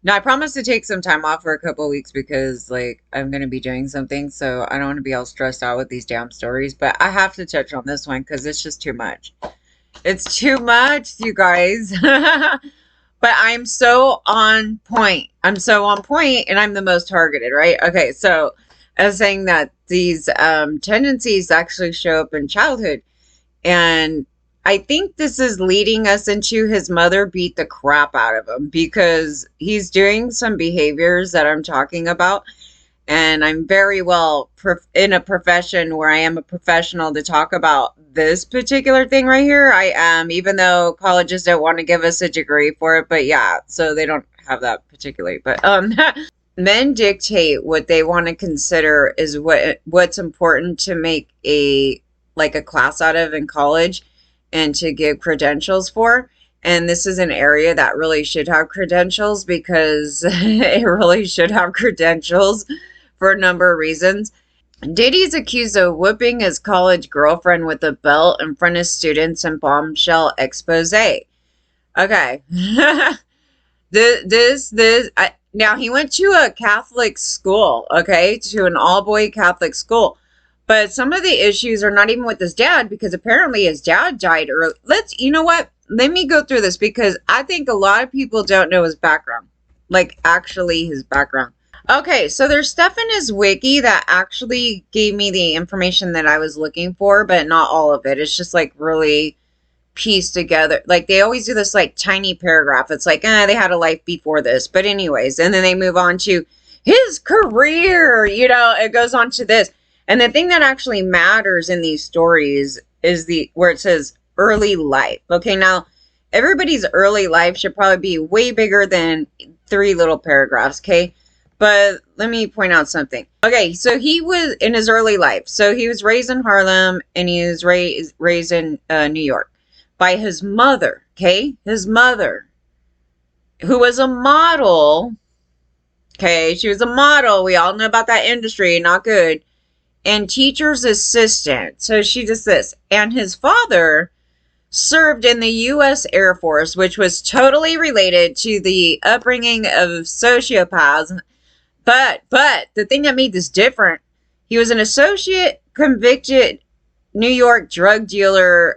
Now, I promise to take some time off for a couple of weeks because, like, I'm going to be doing something. So I don't want to be all stressed out with these damn stories. But I have to touch on this one because it's just too much. It's too much, you guys. But I'm so on point. I'm so on point, and I'm the most targeted, right? Okay, so I was saying that these tendencies actually show up in childhood. And I think this is leading us into his mother beat the crap out of him because he's doing some behaviors that I'm talking about. And I'm very well in a profession where I am a professional to talk about this particular thing right here. I am, even though colleges don't want to give us a degree for it, but yeah, so they don't have that particularly. But men dictate what they want to consider is what's important to make a class out of in college and to give credentials for. And this is an area that really should have credentials because it really should have credentials for a number of reasons. Diddy's accused of whooping his college girlfriend with a belt in front of students in Bombshell Exposé. Okay. Now he went to a Catholic school, okay, to an all-boy Catholic school. But some of the issues are not even with his dad because apparently his dad died early. You know what? Let me go through this because I think a lot of people don't know his background. Like, actually, his background. Okay, so there's stuff in his wiki that actually gave me the information that I was looking for, but not all of it. It's just like really pieced together. Like they always do this like tiny paragraph. It's like, they had a life before this. But anyways, and then they move on to his career, it goes on to this. And the thing that actually matters in these stories is where it says early life. Okay, now everybody's early life should probably be way bigger than 3 little paragraphs, okay? But let me point out something. Okay, so he was in his early life. So he was raised in Harlem and he was raised in New York by his mother, okay? His mother, who was a model, okay? She was a model. We all know about that industry, not good. And teacher's assistant. So she does this. And his father served in the U.S. Air Force, which was totally related to the upbringing of sociopaths. But the thing that made this different, he was an associate convicted New York drug dealer,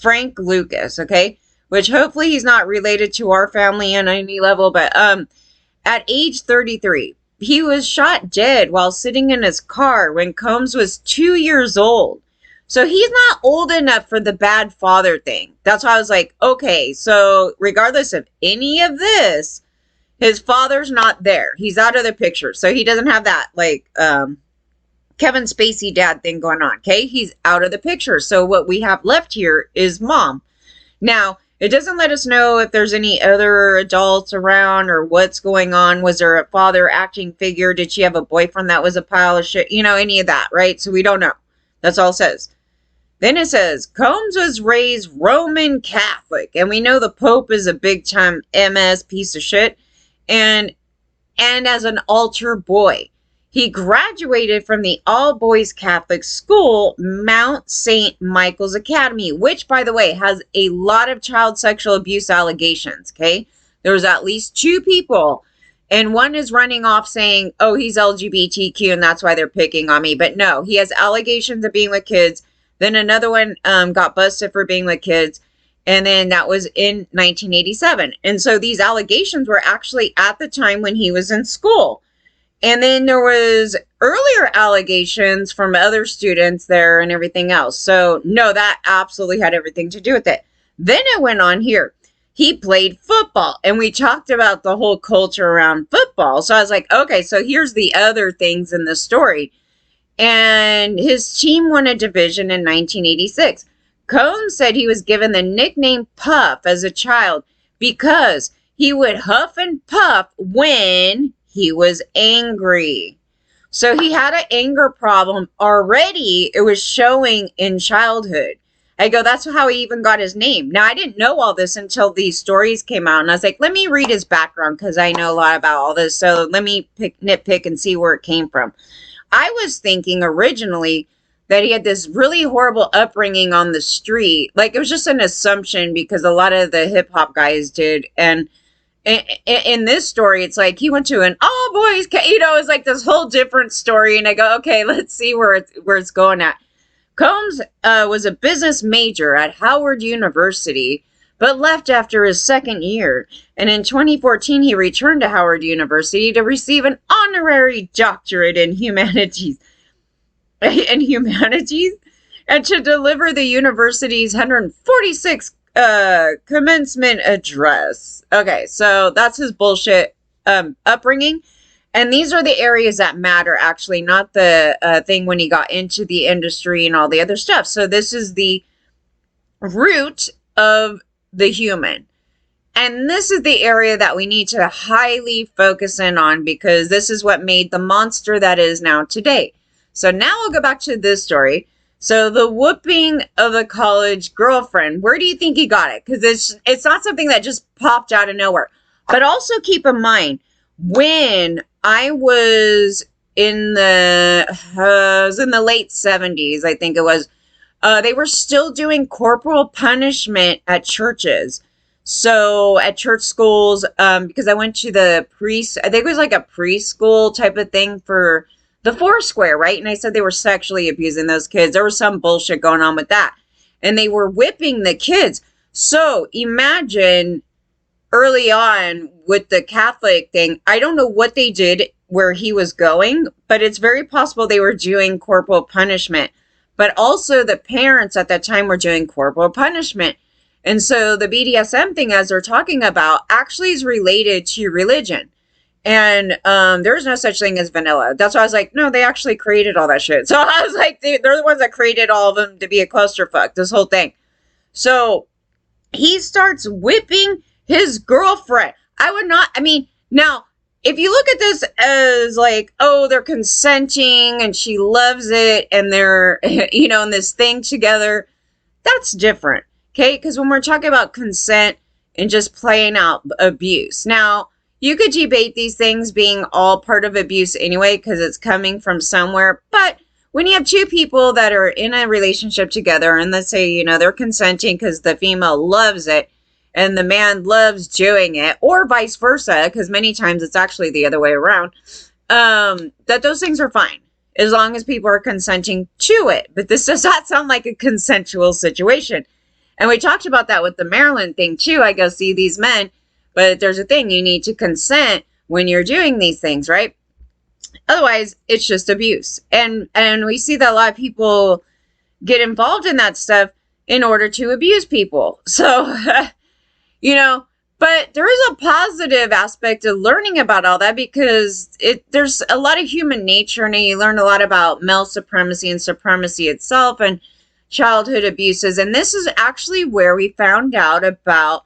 Frank Lucas, okay? Which hopefully he's not related to our family on any level, but at age 33, he was shot dead while sitting in his car when Combs was 2 years old. So he's not old enough for the bad father thing. That's why I was like, okay, so regardless of any of this, his father's not there. He's out of the picture. So he doesn't have that like Kevin Spacey dad thing going on. Okay, he's out of the picture. So what we have left here is mom. Now, it doesn't let us know if there's any other adults around or what's going on. Was there a father acting figure? Did she have a boyfriend that was a pile of shit? Any of that, right? So we don't know. That's all it says. Then it says, Combs was raised Roman Catholic. And we know the Pope is a big time MS piece of shit. And as an altar boy. He graduated from the all-boys Catholic school, Mount St. Michael's Academy, which, by the way, has a lot of child sexual abuse allegations, okay? There's at least 2 people, and one is running off saying, oh, he's LGBTQ, and that's why they're picking on me. But no, he has allegations of being with kids. Then another one got busted for being with kids, and then that was in 1987. And so these allegations were actually at the time when he was in school. And then there was earlier allegations from other students there and everything else. So, no, that absolutely had everything to do with it. Then it went on here. He played football. And we talked about the whole culture around football. So I was like, okay, so here's the other things in the story. And his team won a division in 1986. Combs said he was given the nickname Puff as a child because he would huff and puff when he was angry. So he had an anger problem already. It was showing in childhood. I go, that's how he even got his name. Now, I didn't know all this until these stories came out. And I was like, let me read his background because I know a lot about all this. So let me nitpick and see where it came from. I was thinking originally that he had this really horrible upbringing on the street. Like, it was just an assumption because a lot of the hip hop guys did. And in this story, it's like he went to an all boys, it's like this whole different story. And I go, okay, let's see where it's going at. Combs was a business major at Howard University, but left after his second year. And in 2014, he returned to Howard University to receive an honorary doctorate in humanities. And to deliver the university's 146 commencement address. Okay, so that's his bullshit upbringing. And these are the areas that matter, actually, not the thing when he got into the industry and all the other stuff. So this is the root of the human. And this is the area that we need to highly focus in on, because this is what made the monster that is now today. So now we'll go back to this story. So the whooping of a college girlfriend, where do you think he got it? Because it's not something that just popped out of nowhere. But also keep in mind, when I was in the late 70s, I think it was, they were still doing corporal punishment at churches. So at church schools, because I went to I think it was like a preschool type of thing for the Foursquare, right? And I said they were sexually abusing those kids. There was some bullshit going on with that. And they were whipping the kids. So imagine early on with the Catholic thing, I don't know what they did where he was going, but it's very possible they were doing corporal punishment. But also the parents at that time were doing corporal punishment. And so the BDSM thing, as they're talking about, actually is related to religion. And there's no such thing as vanilla. That's why I was like, no, they actually created all that shit. So I was like, they're the ones that created all of them to be a clusterfuck, this whole thing. So he starts whipping his girlfriend. Now, if you look at this as like, oh, they're consenting and she loves it and they're, in this thing together, that's different. Okay, because when we're talking about consent and just playing out abuse. Now, you could debate these things being all part of abuse anyway, because it's coming from somewhere. But when you have two people that are in a relationship together, and let's say, they're consenting because the female loves it and the man loves doing it, or vice versa, because many times it's actually the other way around, that those things are fine, as long as people are consenting to it. But this does not sound like a consensual situation. And we talked about that with the Maryland thing too. I go, see these men, but there's a thing, you need to consent when you're doing these things, right? Otherwise, it's just abuse. And we see that a lot of people get involved in that stuff in order to abuse people. So, but there is a positive aspect of learning about all that, because there's a lot of human nature, and you learn a lot about male supremacy and supremacy itself and childhood abuses. And this is actually where we found out about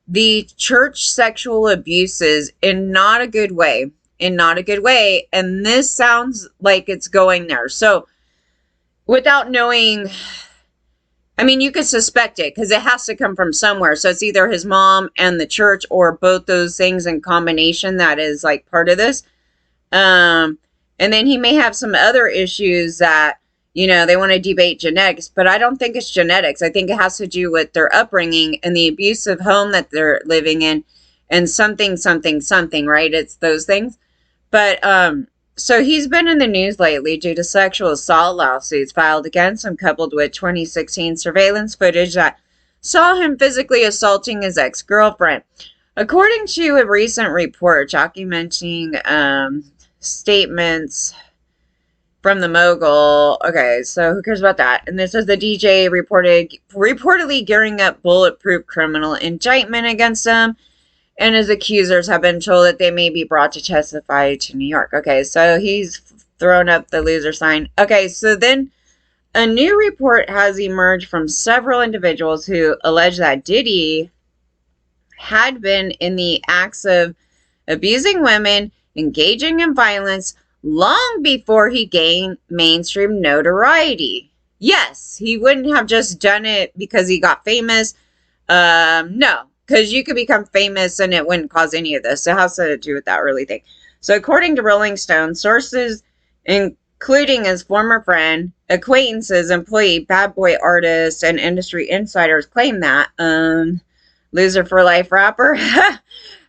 the church sexual abuses in not a good way. And this sounds like it's going there. So without knowing, you could suspect it because it has to come from somewhere. So it's either his mom and the church, or both those things in combination that is like part of this. And then he may have some other issues that, they want to debate genetics, but I don't think it's genetics. I think it has to do with their upbringing and the abusive home that they're living in, and something, right? It's those things. But, so he's been in the news lately due to sexual assault lawsuits filed against him, coupled with 2016 surveillance footage that saw him physically assaulting his ex-girlfriend. According to a recent report documenting statements from the mogul. Okay, so who cares about that? And this is the DJ reportedly gearing up bulletproof criminal indictment against him, and his accusers have been told that they may be brought to testify to New York. Okay, so he's thrown up the loser sign. Okay, so then a new report has emerged from several individuals who allege that Diddy had been in the acts of abusing women, engaging in violence, long before he gained mainstream notoriety. Yes, he wouldn't have just done it because he got famous. No, because you could become famous and it wouldn't cause any of this. It has to do with that really thing. So according to Rolling Stone, sources including his former friend, acquaintances, employee, bad boy artists, and industry insiders claim that loser for life rapper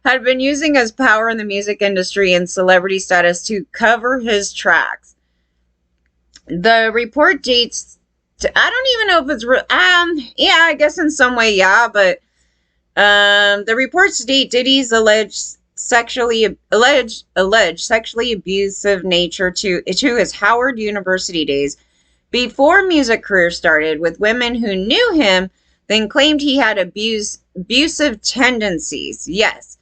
had been using his power in the music industry and celebrity status to cover his tracks. The report dates I don't even know if it's real. Yeah, I guess in some way, yeah, but the reports state Diddy's alleged sexually abusive nature to his Howard University days before music career started with women who knew him, then claimed he had abusive tendencies. Yes.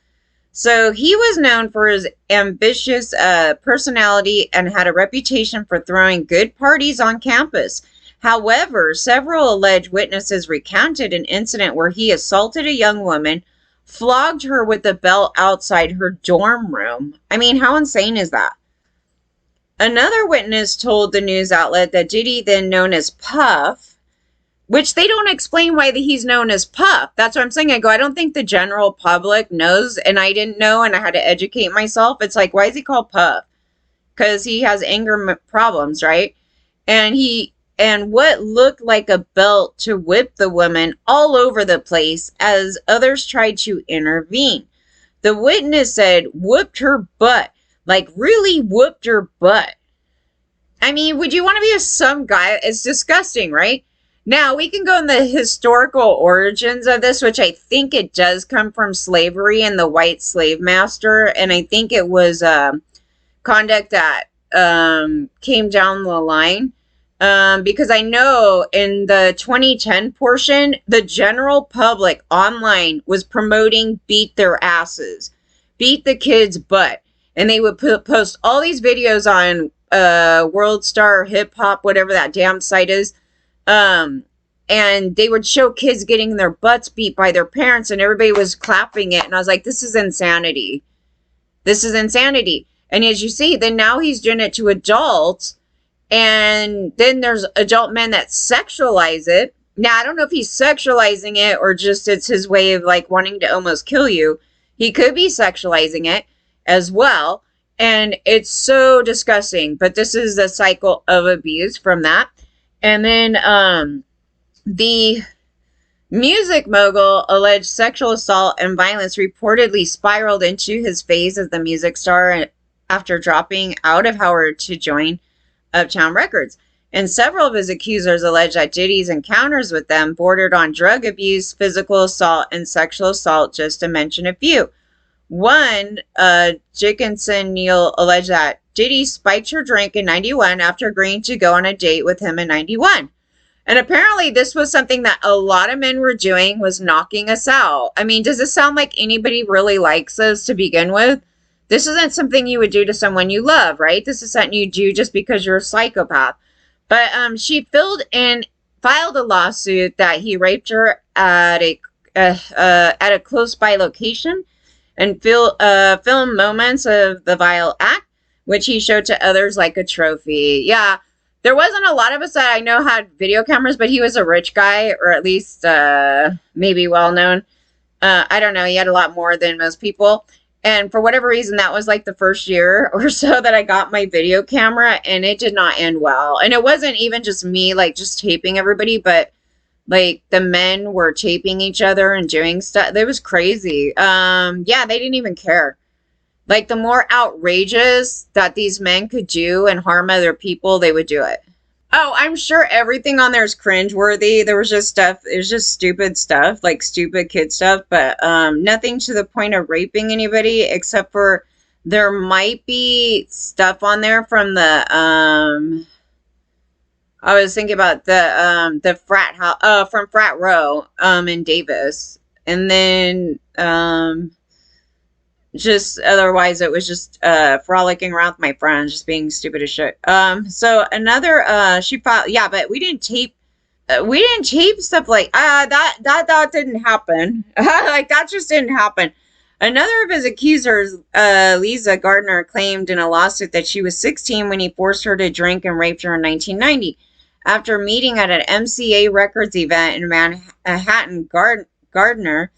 So he was known for his ambitious personality and had a reputation for throwing good parties on campus. However, several alleged witnesses recounted an incident where he assaulted a young woman, flogged her with a belt outside her dorm room. I mean, how insane is that? Another witness told the news outlet that Diddy, then known as Puff, which they don't explain why he's known as Puff. That's what I'm saying. I don't think the general public knows, and I didn't know, and I had to educate myself. It's like, why is he called Puff? Because he has anger problems, right? And what looked like a belt to whip the woman all over the place as others tried to intervene. The witness said, whooped her butt. Like, really whooped her butt. I mean, would you want to be some guy? It's disgusting, right? Now, we can go in the historical origins of this, which I think it does come from slavery and the white slave master. And I think it was conduct that came down the line. Because I know in the 2010 portion, the general public online was promoting beat their asses, beat the kids' butt. And they would post all these videos on World Star Hip Hop, whatever that damn site is. And they would show kids getting their butts beat by their parents, and everybody was clapping it. And I was like, this is insanity. This is insanity. And as you see, then now he's doing it to adults. And then there's adult men that sexualize it. Now, I don't know if he's sexualizing it or just it's his way of like wanting to almost kill you. He could be sexualizing it as well. And it's so disgusting. But this is a cycle of abuse from that. And then the music mogul alleged sexual assault and violence reportedly spiraled into his phase as the music star after dropping out of Howard to join Uptown Records. And several of his accusers allege that Diddy's encounters with them bordered on drug abuse, physical assault, and sexual assault, just to mention a few. One, Dickinson Neal alleged that Diddy spiked her drink in 91 after agreeing to go on a date with him in 91. And apparently this was something that a lot of men were doing, was knocking us out. I mean, does this sound like anybody really likes us to begin with? This isn't something you would do to someone you love, right? This is something you do just because you're a psychopath. But she filed a lawsuit that he raped her at a close by location and filmed moments of the vile act, which he showed to others like a trophy. Yeah, there wasn't a lot of us that I know had video cameras, but he was a rich guy, or at least maybe well known. I don't know. He had a lot more than most people. And for whatever reason, that was like the first year or so that I got my video camera, and it did not end well. And it wasn't even just me, like, just taping everybody, but like the men were taping each other and doing stuff. It was crazy. Yeah, they didn't even care. Like, the more outrageous that these men could do and harm other people, they would do it. Oh, I'm sure everything on there is cringeworthy. There was just stuff, it was just stupid stuff, like stupid kid stuff, but nothing to the point of raping anybody, except for there might be stuff on there from the, I was thinking about the frat house, from Frat Row, in Davis. And then, just otherwise it was just frolicking around with my friends, just being stupid as shit. So another she filed, yeah, but we didn't tape stuff like that didn't happen. Like, that just didn't happen. Another of his accusers, Lisa Gardner, claimed in a lawsuit that she was 16 when he forced her to drink and raped her in 1990 after meeting at an MCA Records event in Manhattan. Gardner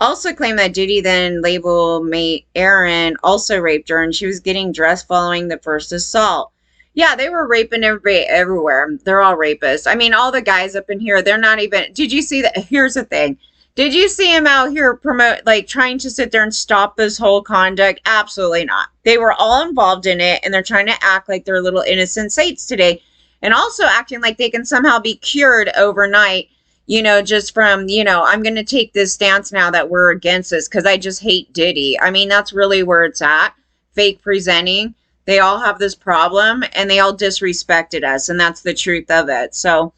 also claimed that Diddy, then label mate Aaron, also raped her, and she was getting dressed following the first assault. Yeah, they were raping everybody everywhere. They're all rapists. I mean, all the guys up in here, they're not even... Did you see that? Here's the thing. Did you see him out here promote, like trying to sit there and stop this whole conduct? Absolutely not. They were all involved in it, and they're trying to act like they're little innocent saints today, and also acting like they can somehow be cured overnight, just from, I'm going to take this stance now that we're against this because I just hate Diddy. I mean, that's really where it's at. Fake presenting. They all have this problem, and they all disrespected us, and that's the truth of it. So,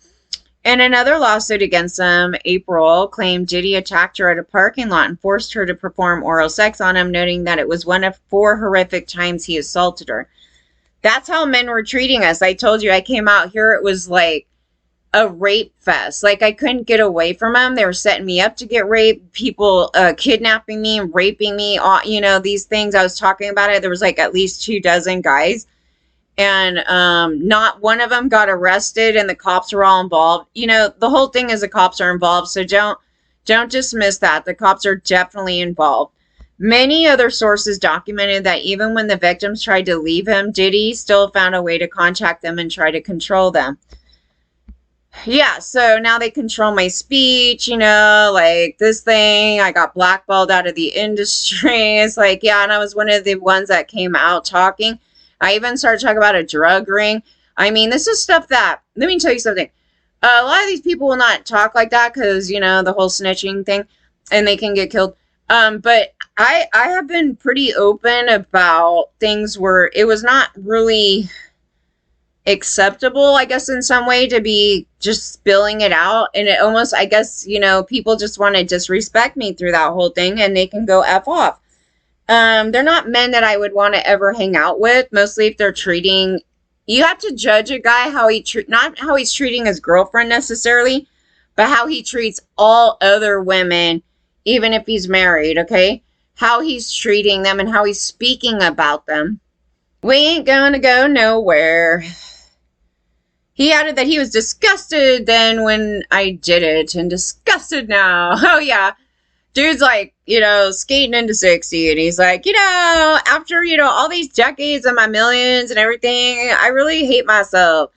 in another lawsuit against them, April claimed Diddy attacked her at a parking lot and forced her to perform oral sex on him, noting that it was one of 4 horrific times he assaulted her. That's how men were treating us. I told you, I came out here, it was like a rape fest. Like, I couldn't get away from them. They were setting me up to get raped. People kidnapping me and raping me. These things. I was talking about it. There was like at least 24 guys. And not one of them got arrested, and the cops were all involved. The whole thing is the cops are involved, so don't dismiss that. The cops are definitely involved. Many other sources documented that even when the victims tried to leave him, Diddy still found a way to contact them and try to control them. Yeah, so now they control my speech, like this thing. I got blackballed out of the industry. It's like, yeah, and I was one of the ones that came out talking. I even started talking about a drug ring. I mean, this is stuff that, let me tell you something. A lot of these people will not talk like that because, the whole snitching thing, and they can get killed. But I have been pretty open about things where it was not really acceptable, I guess, in some way to be just spilling it out. And it almost, I guess, people just want to disrespect me through that whole thing, and they can go F off. They're not men that I would want to ever hang out with, mostly if they're treating, you have to judge a guy how not how he's treating his girlfriend necessarily, but how he treats all other women, even if he's married, okay? How he's treating them and how he's speaking about them. We ain't gonna go nowhere. He added that he was disgusted then when I did it, and disgusted now. Oh yeah. Dude's like, skating into 60, and he's like, after, all these decades and my millions and everything, I really hate myself.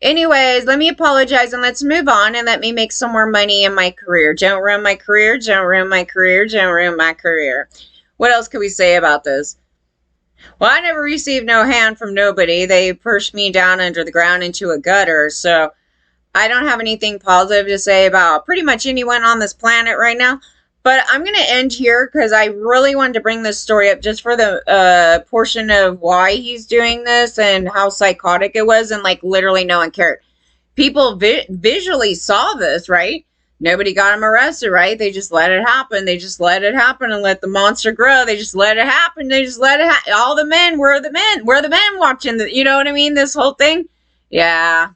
Anyways, let me apologize and let's move on and let me make some more money in my career. Don't ruin my career, don't ruin my career, don't ruin my career. What else could we say about this? Well, I never received no hand from nobody. They pushed me down under the ground into a gutter, so I don't have anything positive to say about pretty much anyone on this planet right now. But I'm going to end here because I really wanted to bring this story up just for the portion of why he's doing this and how psychotic it was, and like literally no one cared. People visually saw this, right? Nobody got him arrested, right? They just let it happen. They just let it happen and let the monster grow. They just let it happen. They just let it happen. All the men were the men. We're the men watching you know what I mean? This whole thing. Yeah.